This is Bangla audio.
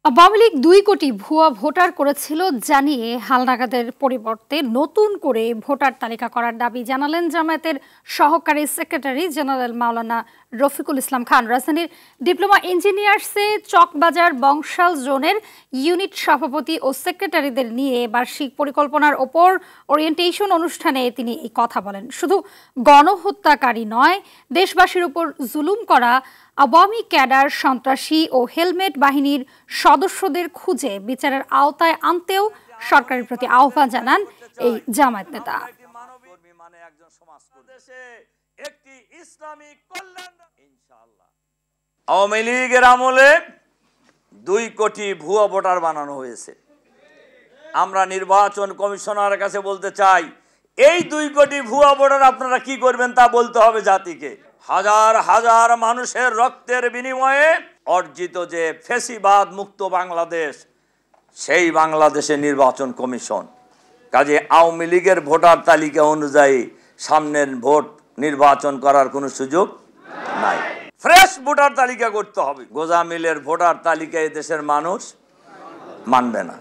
আওয়ামী লীগ ২ কোটি ভুয়া ভোটার করেছিল জানিয়ে হালনাগাদের পরিবর্তে নতুন করে ভোটার তালিকা করার দাবি জানালেন জামায়াতের সহকারী সেক্রেটারি জেনারেল মাওলানা রফিকুল ইসলাম খান। রাজধানীর ডিপ্লোমা ইঞ্জিনিয়ার্সে চকবাজার বংশাল জোনের ইউনিট সভাপতি ও সেক্রেটারিদের নিয়ে বার্ষিক পরিকল্পনার ওপর ওরিয়েন্টেশন অনুষ্ঠানে তিনি এই কথা বলেন। শুধু গণহত্যাকারী নয়, দেশবাসীর উপর জুলুম করা আওয়ামী ক্যাডার, সন্ত্রাসী ও হেলমেট বাহিনীর সদস্যদের খুঁজে বিচারের আওতায় আনতেও সরকারের প্রতি আহ্বান জানান এই জামায়াত নেতা। আওয়ামী লীগের আমলে ২ কোটি ভুয়া ভোটার বানানো হয়েছে। আমরা নির্বাচন কমিশনারের কাছে বলতে চাই, এই ২ কোটি ভুয়া ভোটার আপনারা কি করবেন তা বলতে হবে জাতিকে। হাজার হাজার মানুষের রক্তের বিনিময়ে অর্জিত যে ফ্যাসিবাদ মুক্ত বাংলাদেশ, সেই বাংলাদেশে নির্বাচন কমিশন। কাজে আওয়ামী লীগের ভোটার তালিকা অনুযায়ী সামনের ভোট নির্বাচন করার কোনো সুযোগ নাই। ফ্রেশ ভোটার তালিকা করতে হবে। গোজামিলের ভোটার তালিকায় দেশের মানুষ মানবে না।